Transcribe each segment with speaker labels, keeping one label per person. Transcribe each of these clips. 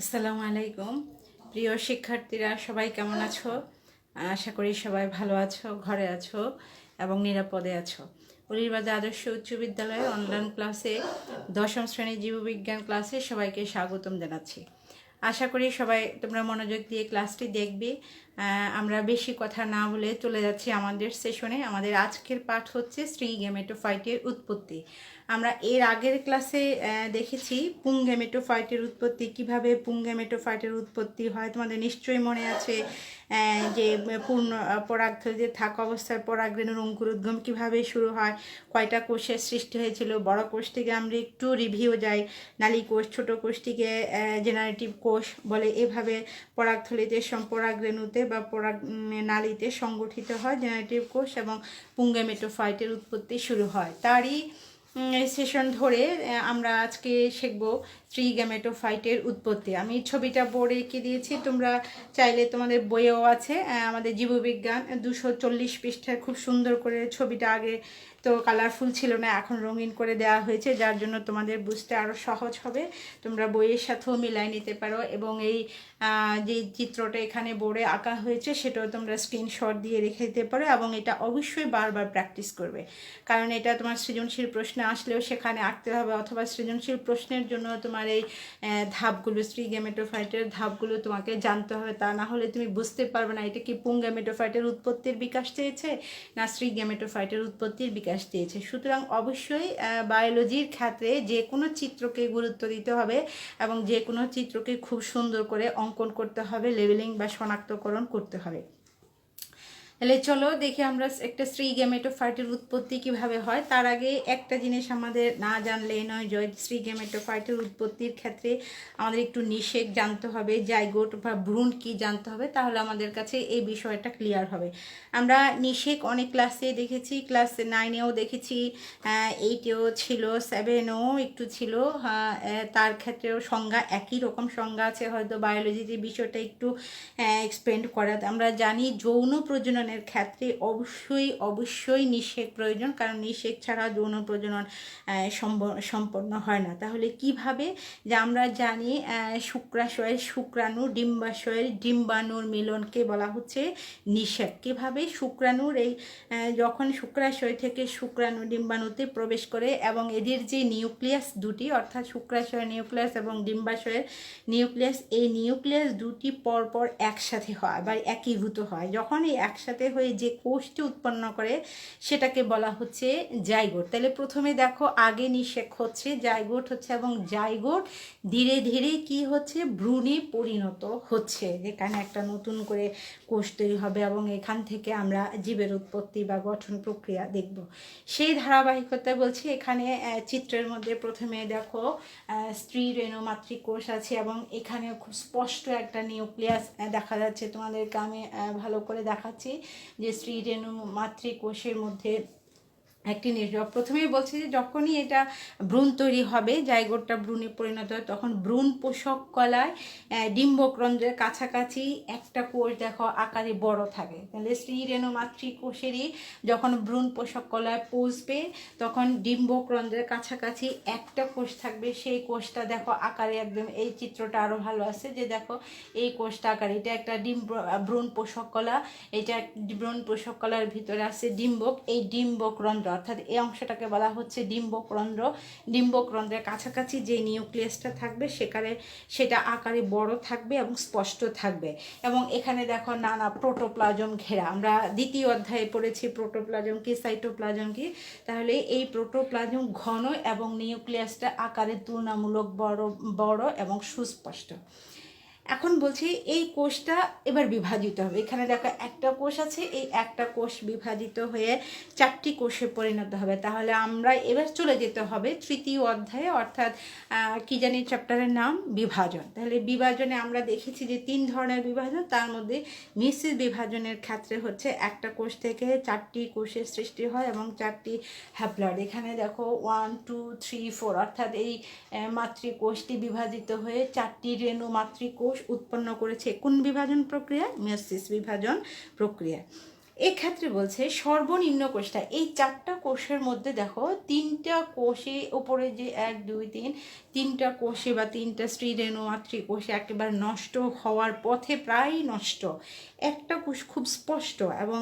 Speaker 1: আসসালামু আলাইকুম। প্রিয় শিক্ষার্থীরা সবাই কেমন আছো? আশা করি সবাই ভালো আছো, ঘরে আছো এবং নিরাপদে আছো। উলিরবাজার আদর্শ উচ্চ বিদ্যালয়ের অনলাইন ক্লাসে দশম শ্রেণীর জীববিজ্ঞান ক্লাসে সবাইকে স্বাগতম জানাচ্ছি। আশা করি সবাই তোমরা মনোযোগ দিয়ে ক্লাসটি দেখবে। আমরা বেশি কথা না বলে চলে যাচ্ছি আমাদের সেশনে। আমাদের আজকের পাঠ হচ্ছে স্ট্রিগেমেটোফাইটের উৎপত্তি। আমরা এর আগের ক্লাসে দেখেছি পুংগেমেটোফাইটের উৎপত্তি, কিভাবে পুংগেমেটোফাইটের উৎপত্তি হয়। তোমাদের নিশ্চয়ই মনে আছে যে পূর্ণ পরাগথলিতে থাকা অবস্থায় পরাগরেণুর অঙ্কুরোদ্গম কীভাবে শুরু হয়, কয়টা কোষের সৃষ্টি হয়েছিল। বড় কোষ থেকে আমরা একটু রিভিউ যাই, নালী কোষ, ছোটো কোষটিকে জেনারেটিভ কোষ বলে। এভাবে পরাগথলিতে পরাগরেণুতে বা পরাগ নালীতে সংগঠিত হয় জেনারেটিভ কোষ এবং পুংগেমেটোফাইটের উৎপত্তি শুরু হয়। তারই সেশন ধরে আমরা আজকে শিখব স্ট্রিগেমেটোফাইটের উৎপত্তি। আমি ছবিটা বোর্ডে এঁকে দিয়েছি, তোমরা চাইলে তোমাদের বইয়েও আছে। আমাদের জীববিজ্ঞান 240 পৃষ্ঠার খুব সুন্দর করে ছবিটা, আগে তো কালারফুল ছিল না, এখন রঙিন করে দেওয়া হয়েছে, যার জন্য তোমাদের বুঝতে আরও সহজ হবে। তোমরা বইয়ের সাথেও মিলাই নিতে পারো এবং এই যে চিত্রটা এখানে বোর্ডে আঁকা হয়েছে সেটাও তোমরা স্ক্রিনশট দিয়ে রেখে দিতে পারো এবং এটা অবশ্যই বারবার প্র্যাকটিস করবে, কারণ এটা তোমার সৃজনশীল প্রশ্নে আসলেও সেখানে আঁকতে হবে, অথবা সৃজনশীল প্রশ্নের জন্য তোমার এই ধাপগুলো, স্ট্রিগেমেটোফাইটের ধাপগুলো তোমাকে জানতে হবে। তা না হলে তুমি বুঝতে পারবে না এটা কি পুংগেমেটোফাইটের উৎপত্তির বিকাশ চেয়েছে না স্ট্রিগেমেটোফাইটের উৎপত্তির বিকাশ চেয়েছে। সুতরাং অবশ্যই বায়োলজির ক্ষেত্রে যে কোনো চিত্রকে গুরুত্ব দিতে হবে এবং যে কোনো চিত্রকে খুব সুন্দর করে অঙ্কন করতে হবে, লেবেলিং বা শনাক্তকরণ করতে হবে। তাহলে চলো দেখি আমরা একটা স্ট্রিগেমেটোফাইটের উৎপত্তি কিভাবে হয়। তার আগে একটা জিনিস আমাদের না জানলেই নয়, স্ট্রিগেমেটোফাইটের উৎপত্তির ক্ষেত্রে আমাদের একটু নিষেক জানতে হবে, জাইগোট বা ভ্রূণ কি জানতে হবে, তাহলে আমাদের কাছে এই বিষয়টা ক্লিয়ার হবে। আমরা নিষেক অনেক ক্লাসে দেখেছি, ক্লাস 9-এও দেখেছি, 8-এও ছিল, 7-এও একটু ছিল। তার ক্ষেত্রেও সংজ্ঞা একই রকম সংজ্ঞা আছে, হয়তো বায়োলজিতে বিষয়টা একটু এক্সপ্লেন করা। আমরা জানি যৌন প্রজননের ক্ষেত্রে অবশ্যই নিষেক প্রয়োজন, কারণ নিষেক ছাড়া যৌন প্রজনন সম্পন্ন হয় না। তাহলে কিভাবে, যে আমরা জানি শুক্রাশয়ের শুক্রাণু, ডিম্বাশয়ের ডিম্বাণুর মিলনকে বলা হচ্ছে নিষেক। কিভাবে শুক্রাণুর এই যখন শুক্রাশয় থেকে শুক্রাণু ডিম্বাণুতে প্রবেশ করে এবং এদের যে নিউক্লিয়াস দুটি, অর্থাৎ শুক্রাশয়ের নিউক্লিয়াস এবং ডিম্বাশয়ের নিউক্লিয়াস, এই নিউক্লিয়াস দুটি পরপর একসাথে হয় বা একীভূত হয়। যখন এই একসাথে হয়ে যে কোষটি উৎপন্ন করে সেটাকে বলা হচ্ছে জাইগোট। তাহলে প্রথমে দেখো আগে নিষেক হচ্ছে, জাইগোট হচ্ছে, এবং জাইগোট ধীরে ধীরে কি হচ্ছে, ভ্রূণে পরিণত হচ্ছে, যেখানে একটা নতুন করে কোষ তৈরি হবে এবং এখান থেকে আমরা জীবের উৎপত্তি বা গঠন প্রক্রিয়া দেখব। সেই ধারাবাহিকতা বলছি। এখানে চিত্রের মধ্যে প্রথমে দেখো স্ত্রী রেণু মাতৃকোষ আছে এবং এখানে খুব স্পষ্ট একটা নিউক্লিয়াস দেখা যাচ্ছে। তোমাদেরকে আমি ভালো করে দেখাচ্ছি যে স্ত্রী রেণু মাতৃকোষের মধ্যে একটি প্রথমেই বলছি যে যখনই এটা ভ্রূণ তৈরি হবে, জাইগোটটা ভ্রূণে পরিণত হয়, তখন ভ্রূণ পোষক কলায় ডিম্বকরন্ধ্রের কাছাকাছি একটা কোষ দেখো আকারে বড় থাকে। তাহলে স্ত্রী রেণু মাতৃকোষেরই যখন ভ্রূণ পোষক কলায় পৌঁছবে তখন ডিম্বকরন্ধ্রের কাছাকাছি একটা কোষ থাকবে, সেই কোষটা দেখো আকারে একদম, এই চিত্রটা আরও ভালো আছে যে দেখো এই কোষটা আকারে, এটা একটা ভ্রূণ পোষক কলা, এটা ভ্রূণ পোষক কলার ভিতরে আছে ডিম্বক, এই ডিম্বকরন্ধ্র অর্থাৎ এই অংশটাকে বলা হচ্ছে ডিম্বকরন্ধ্র। ডিম্বকরন্ধ্রের কাছাকাছি যে নিউক্লিয়াসটা থাকবে সেটা আকারে বড় থাকবে এবং স্পষ্ট থাকবে। এবং এখানে দেখো নানা প্রোটোপ্লাজম ঘেরা। আমরা দ্বিতীয় অধ্যায়ে পড়েছি প্রোটোপ্লাজম কি, সাইটোপ্লাজম কি। তাহলে এই প্রোটোপ্লাজম ঘন এবং নিউক্লিয়াসটা আকারে তুলনামূলক বড় এবং সুস্পষ্ট। এখন বলছি এই কোষটা এবার বিভাজিত হবে। এখানে দেখো একটা কোষ আছে, এই একটা কোষ বিভাজিত হয়ে 4টি কোষে পরিণত হবে। তাহলে আমরা এবার চলে যেতে হবে তৃতীয় অধ্যায়ে, অর্থাৎ কি জানি চ্যাপ্টারের নাম, বিভাজন। তাহলে বিভাজনে আমরা দেখেছি যে 3 ধরনের বিভাজন, তার মধ্যে মিশ্রিত বিভাজনের ক্ষেত্রে হচ্ছে একটা কোষ থেকে 4টি কোষের সৃষ্টি হয় এবং 4টি হ্যাপ্লয়েড। এখানে দেখো 1 2 3 4, অর্থাৎ এই মাতৃকোষটি বিভাজিত হয়ে 4টি রেণু মাতৃকোষ উৎপন্ন করেছে। কোন বিভাজন প্রক্রিয়া? মেয়োসিস বিভাজন প্রক্রিয়া। এক্ষেত্রে বলছে সর্বনিম্ন কোষটা, এই 4টা কোষের মধ্যে দেখো 3টা কোষে উপরে যে 1 2 3 3টা কোষে বা 3টা স্ত্রীরেণু মাতৃকোষে একেবারে নষ্ট হওয়ার পথে, প্রায় নষ্ট। একটা কোষ খুব স্পষ্ট এবং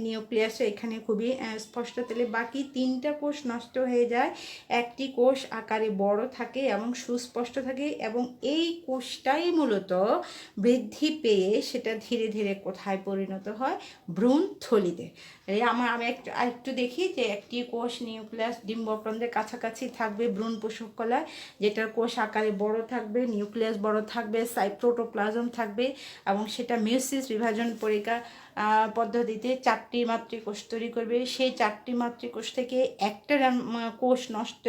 Speaker 1: নিউক্লিয়াসে এখানে খুবই স্পষ্ট, তাহলে বাকি 3টা কোষ নষ্ট হয়ে যায়, একটি কোষ আকারে বড় থাকে এবং সুস্পষ্ট থাকে, এবং এই কোষটাই মূলত বৃদ্ধি পেয়ে সেটা ধীরে ধীরে কোথায় পরিণত হয়, ভ্রূণথলিতে। আমি একটু দেখি যে একটি কোষ নিউক্লিয়াস ডিম্বপ্রন্থের কাছাকাছি থাকবে ভ্রূণ পোষক কলায়, যেটার কোষ আকারে বড় থাকবে, নিউক্লিয়াস বড় থাকবে, সাইটোপ্লাজম থাকবে, এবং সেটা মিয়োসিস বিভাজন পরিকা পদ্ধতিতে 4টি মাতৃকোষ তৈরি করবে। সেই 4টি মাতৃকোষ থেকে একটা কোষ নষ্ট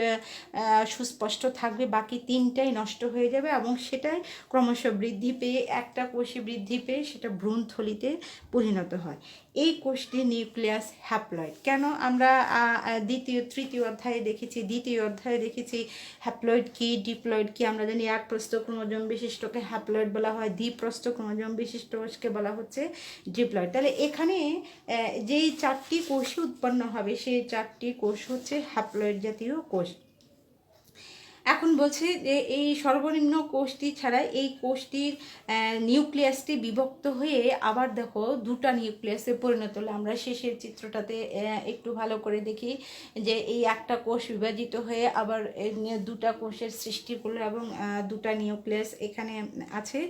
Speaker 1: সুস্পষ্ট থাকবে, বাকি 3টাই নষ্ট হয়ে যাবে, এবং সেটাই ক্রমশ বৃদ্ধি পেয়ে একটা কোষে বৃদ্ধি পেয়ে সেটা ভ্রূণথলিতে পরিণত হয়। এই কোষটি নিউক্লিয়াস হ্যাপ্লয়েড। কেন আমরা তৃতীয় অধ্যায়ে দেখেছি হ্যাপ্লয়েড কি, ডিপ্লয়েড কি। আমরা জানি এক প্রস্থ ক্রোমোজোম বিশিষ্টকে হ্যাপ্লয়েড বলা হয়, দ্বিপ্রস্থ ক্রোমোজোম বিশিষ্ট কোষকে বলা হচ্ছে ডিপ্লয়েড। তাহলে এখানে যেই 4টি কোষই উৎপন্ন হবে সেই 4টি কোষ হচ্ছে হ্যাপ্লয়েড জাতীয় কোষ। এখন বলছে যে এই সর্বনিম্ন কোষটি ছাড়া এই কোষটির নিউক্লিয়াসটি বিভক্ত হয়ে আবার দেখো 2টা নিউক্লিয়াসে পরিণত হলো। আমরা শেষের চিত্রটাতে একটু ভালো করে দেখি যে এই একটা কোষ বিভাজিত হয়ে আবার 2টা কোষের সৃষ্টি করলো, এবং 2টা নিউক্লিয়াস এখানে আছে।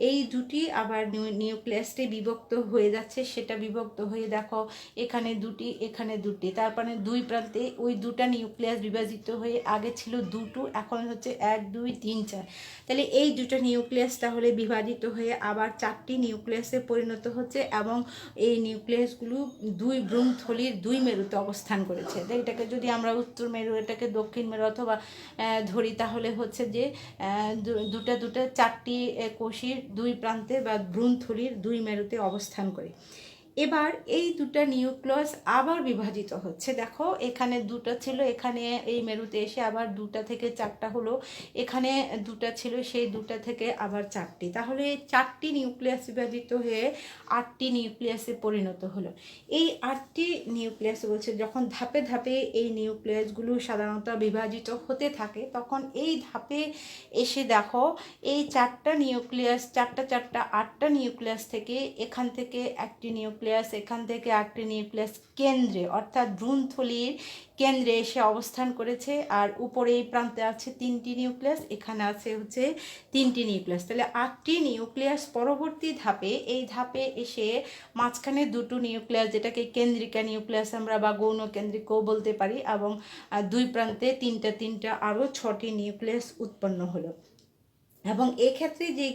Speaker 1: এই দুটি আবার নিউক্লিয়াসটি বিভক্ত হয়ে যাচ্ছে, সেটা বিভক্ত হয়ে দেখো এখানে 2টি, এখানে 2টি, তারপরে 2 প্রান্তে ওই 2টা নিউক্লিয়াস বিভাজিত হয়ে আগে ছিল 2টো, এখন হচ্ছে 1 2 3 4। তাহলে এই 2টা নিউক্লিয়াস তাহলে বিভাজিত হয়ে আবার 4টি নিউক্লিয়াসে পরিণত হচ্ছে, এবং এই নিউক্লিয়াসগুলো 2 ভ্রূণথলির 2 মেরুতে অবস্থান করেছে। এটাকে যদি আমরা উত্তর মেরু, এটাকে দক্ষিণ মেরু অথবা ধরি, তাহলে হচ্ছে যে 4টি কোষের 2 প্রান্তে বা ভ্রূণথলির 2 মেরুতে অবস্থান করে। এবার এই 2টা নিউক্লিয়াস আবার বিভাজিত হচ্ছে। দেখো এখানে 2টা ছিল, এখানে এই মেরুতে এসে আবার 2টা থেকে 4টা হলো, এখানে 2টা ছিল, সেই 2টা থেকে আবার 4টি, তাহলে 4টি নিউক্লিয়াস বিভাজিত হয়ে 8টি নিউক্লিয়াসে পরিণত হলো। এই 8টি নিউক্লিয়াস বলছে যখন ধাপে ধাপে এই নিউক্লিয়াসগুলো সাধারণত বিভাজিত হতে থাকে, তখন এই ধাপে এসে দেখো এই 4টা নিউক্লিয়াস 8টা নিউক্লিয়াস থেকে এখান থেকে একটি নিউক্লিয়াস, এখান থেকে একটি নিউক্লিয়াস কেন্দ্রে অর্থাৎ ভ্রূণথলির কেন্দ্রে এসে অবস্থান করেছে, আর উপরে এই প্রান্তে আছে 3টি নিউক্লিয়াস, এখানে আছে হচ্ছে 3টি নিউক্লিয়াস। তাহলে 8টি নিউক্লিয়াস পরবর্তী ধাপে, এই ধাপে এসে মাঝখানে 2টো নিউক্লিয়াস, যেটাকে কেন্দ্রিকা নিউক্লিয়াস আমরা বা গৌণ কেন্দ্রিকও বলতে পারি, এবং 2 প্রান্তে 3টা আরও 6টি নিউক্লিয়াস উৎপন্ন হলো। এবং এক্ষেত্রে যে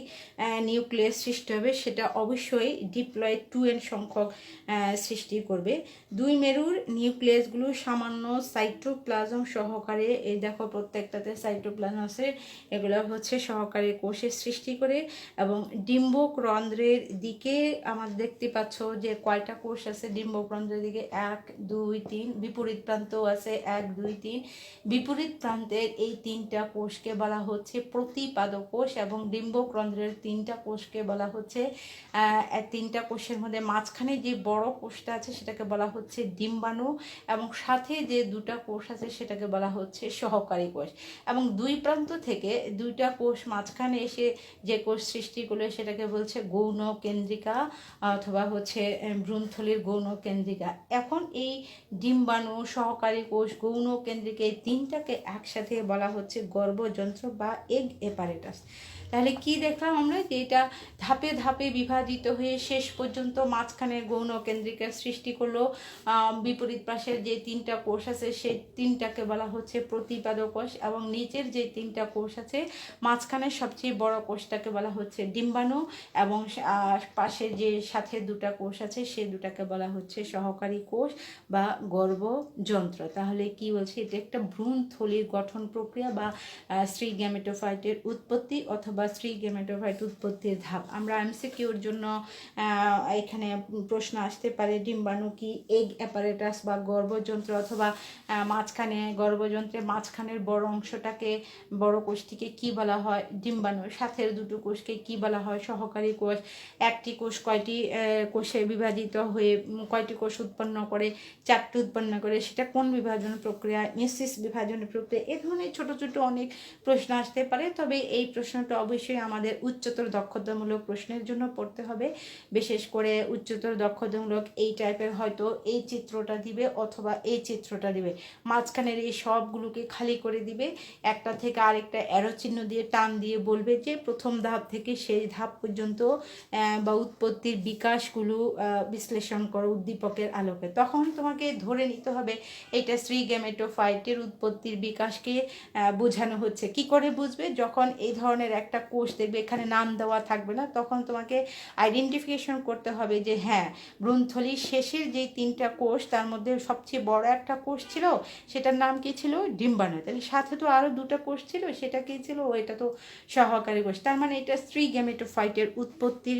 Speaker 1: নিউক্লিয়াস সৃষ্টি হবে সেটা অবশ্যই ডিপ্লয়েড 2n সংখ্যক সৃষ্টি করবে। 2 মেরুর নিউক্লিয়াসগুলো সামান্য সাইটোপ্লাজম সহকারে, এই দেখো প্রত্যেকটাতে সাইটোপ্লাজম আছে, এগুলো হচ্ছে সহকারে কোষের সৃষ্টি করে, এবং ডিম্বক রন্ধ্রের দিকে আমাদের দেখতে পাচ্ছ যে কয়টা কোষ আছে ডিম্বক রন্ধ্রের দিকে, 1 2 3, বিপরীত প্রান্তও আছে 1 2 3। বিপরীত প্রান্তের এই 3টা কোষকে বলা হচ্ছে প্রতিপাদক কোষ, এবং ডিম্বক রন্ধ্রের 3টা কোষকে বলা হচ্ছে 3টা কোষের মধ্যে মাঝখানে যে বড় কোষটা আছে সেটাকে বলা হচ্ছে ডিম্বাণু, এবং সাথে যে 2টা কোষ আছে সেটাকে বলা হচ্ছে সহকারী কোষ। এবং 2 প্রান্ত থেকে 2টা কোষ মাঝখানে এসে যে কোষ সৃষ্টি করলে সেটাকে বলছে গৌণ কেন্দ্রিকা অথবা হচ্ছে ভ্রূণথলির গৌণ কেন্দ্রিকা। এখন এই ডিম্বাণু, সহকারী কোষ, গৌণ কেন্দ্রিকা, এই 3টাকে একসাথে বলা হচ্ছে গর্ভযন্ত্র বা এগ অ্যাপারেটাস। তাহলে কি দেখলাম আমরা, যে এটা ধাপে ধাপে বিভাজিত হয়ে শেষ পর্যন্ত মাঝখানে গৌণ কেন্দ্রিকার সৃষ্টি করলো। বিপরীত পাশের যে 3টা কোষ আছে সেই 3টাকে বলা হচ্ছে প্রতিপাদক কোষ, এবং নিচের যে 3টা কোষ আছে মাঝখানে সবচেয়ে বড় কোষটাকে বলা হচ্ছে ডিম্বাণু, এবং পাশে যে সাথে 2টা কোষ আছে সেই 2টাকে বলা হচ্ছে সহকারী কোষ বা গর্ভযন্ত্র। তাহলে কি বলছে, এটা একটা ভ্রূণথলির গঠন প্রক্রিয়া বা স্ত্রী গ্যামেটোফাইটের উৎপত্তি উৎপত্তি অথবা স্ত্রী গেমেটোফাইট উৎপত্তির ধাপ। আমরা এমসিকিউর জন্য এখানে প্রশ্ন আসতে পারে ডিম্বাণু কি, এগ অ্যাপারেটাস বা গর্ভযন্ত্র, অথবা মাঝখানে গর্ভযন্ত্রের মাঝখানের বড় অংশটাকে, বড় কোষটিকে কি বলা হয়, ডিম্বাণু। সাথের দুটো কোষকে কি বলা হয়, সহকারী কোষ। একটি কোষ কয়টি কোষে বিভাজিত হয়ে কয়টি কোষ উৎপন্ন করে, চারটি উৎপন্ন করে, সেটা কোন বিভাজন প্রক্রিয়া, মেসিস বিভাজন প্রক্রিয়া। এ ধরনের ছোট ছোট অনেক প্রশ্ন আসতে পারে। তবে এই প্রশ্নটা অবশ্যই আমাদের উচ্চতর দক্ষতামূলক প্রশ্নের জন্য পড়তে হবে। বিশেষ করে উচ্চতর দক্ষতামূলক এই টাইপের হয়তো এই চিত্রটা দিবে অথবা এই চিত্রটা দিবে, মাঝখানের এই সবগুলোকে খালি করে দিবে, একটা থেকে আরেকটা অ্যারো চিহ্ন দিয়ে টান দিয়ে বলবে যে প্রথম ধাপ থেকে সেই ধাপ পর্যন্ত বা উৎপত্তির বিকাশগুলো বিশ্লেষণ করো উদ্দীপকের আলোকে। তখন তোমাকে ধরে নিতে হবে এটা স্ত্রী গেমেটোফাইটের উৎপত্তির বিকাশকে বোঝানো হচ্ছে। কি করে বুঝবে? যখন এই ধরনের একটা কোষ দেখবে এখানে নাম দেওয়া থাকবে না, তখন তোমাকে আইডেন্টিফিকেশন করতে হবে যে হ্যাঁ, ভ্রূণথলির শেষের যেই তিনটা কোষ তার মধ্যে সবচেয়ে বড় একটা কোষ ছিল, সেটার নাম কি ছিল? ডিম্বাণু। তাহলে সাথে তো আরও দুটো কোষ ছিল, সেটা কি ছিল? এটা তো সহকারী কোষ। তার মানে এটা স্ত্রী গেমেটোফাইটের উৎপত্তির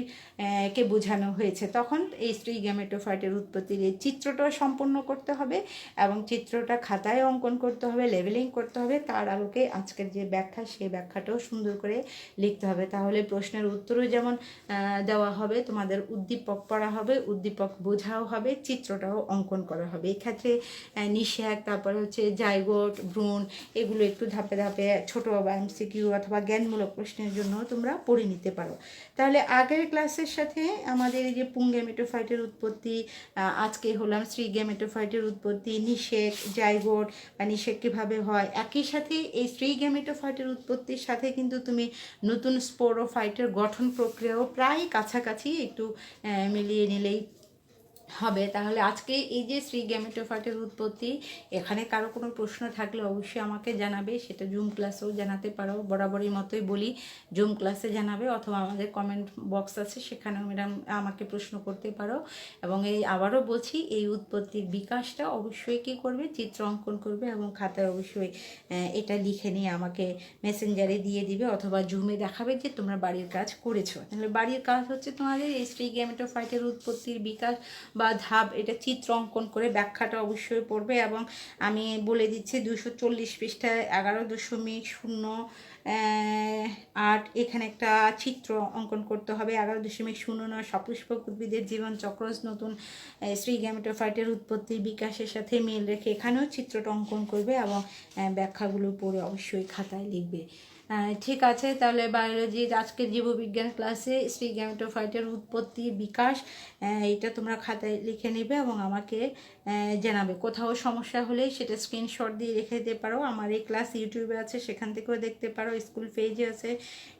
Speaker 1: কে বোঝানো হয়েছে। তখন এই স্ত্রী গেমেটোফাইটের উৎপত্তির এই চিত্রটা সম্পূর্ণ করতে হবে এবং চিত্রটা খাতায় অঙ্কন করতে হবে, লেবেলিং করতে হবে। তার আলোকে আজকের যে ব্যাখ্যা, সেই ব্যাখ্যাটাও সুন্দর করে লিখতে হবে। তাহলে প্রশ্নের উত্তরও যেমন দেওয়া হবে, তোমাদের উদ্দীপক পড়া হবে, উদ্দীপক বোঝাও হবে, চিত্রটাও অঙ্কন করা হবে। এক্ষেত্রে নিষেক, তারপরে হচ্ছে জাইগোট, ভ্রূণ, এগুলো একটু ধাপে ধাপে ছোটো বা এমসিকিউ অথবা জ্ঞানমূলক প্রশ্নের জন্য তোমরা পড়ে নিতে পারো। তাহলে আগের ক্লাসের সাথে আমাদের এই যে পুং গেমেটোফাইটের উৎপত্তি, আজকে হলাম স্ত্রী গেমেটোফাইটের উৎপত্তি, নিষেক, জাইগোট বা নিষেক কীভাবে হয়, একই সাথে এই স্ত্রী গেমেটোফাইটের উৎপত্তির সাথে কিন্তু তুমি নতুন স্পোরোফাইটের গঠন প্রক্রিয়াও প্রায় কাছাকাছি একটু মিলিয়ে নিলেই হবে। তাহলে আজকে এই যে স্ত্রী গেমেটোফাইটের উৎপত্তি, এখানে কারো কোনো প্রশ্ন থাকলে অবশ্যই আমাকে জানাবে, সেটা জুম ক্লাসেও জানাতে পারো, বরাবরই মতোই বলি জুম ক্লাসে জানাবে, অথবা আমাদের কমেন্ট বক্স আছে সেখানেও ম্যাডাম আমাকে প্রশ্ন করতে পারো। এবং এই আবারও বলছি, এই উৎপত্তির বিকাশটা অবশ্যই কী করবে, চিত্র অঙ্কন করবে এবং খাতায় অবশ্যই এটা লিখে নিয়ে আমাকে মেসেঞ্জারে দিয়ে দিবে অথবা জুমে দেখাবে যে তোমরা বাড়ির কাজ করেছো। তাহলে বাড়ির কাজ হচ্ছে তোমাদের এই স্ত্রী গেমেটোফাইটের উৎপত্তির বিকাশ বা ধাপ, এটা চিত্র অঙ্কন করে ব্যাখ্যাটা অবশ্যই পড়বে। এবং আমি বলে দিচ্ছি 240 পৃষ্ঠায় 11.08 এখানে একটা চিত্র অঙ্কন করতে হবে। 11.09 সপুষ্পক উদ্ভিদের জীবন চক্র নতুন স্ত্রী গেমেটোফাইটের উৎপত্তির বিকাশের সাথে মিল রেখে এখানেও চিত্রটা অঙ্কন করবে এবং ব্যাখ্যাগুলো পড়ে অবশ্যই খাতায় লিখবে। ঠিক আছে, তাহলে বায়োলজির আজকের জীববিজ্ঞান ক্লাসে স্ত্রী গেমেটোফাইটের উৎপত্তি বিকাশ এটা তোমরা খাতায় লিখে নেবে এবং আমাকে জানাবে। কোথাও সমস্যা হলে সেটা স্ক্রিনশট দিয়ে রেখে দিতে পারো। আমার এই ক্লাস ইউটিউবে আছে, সেখান থেকেও দেখতে পারো, স্কুল পেজে আছে,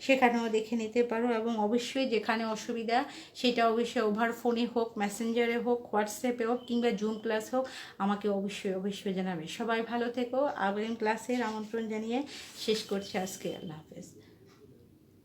Speaker 1: সেখানেও দেখে নিতে পারো। এবং অবশ্যই যেখানে অসুবিধা সেটা অবশ্যই ওভার ফোনে হোক, মেসেঞ্জারে হোক, হোয়াটসঅ্যাপে হোক কিংবা জুম ক্লাস হোক, আমাকে অবশ্যই জানাবে। সবাই ভালো থেকো। আগামী ক্লাসের আমন্ত্রণ জানিয়ে শেষ করছি আজকে। আল্লাহ হাফেজ।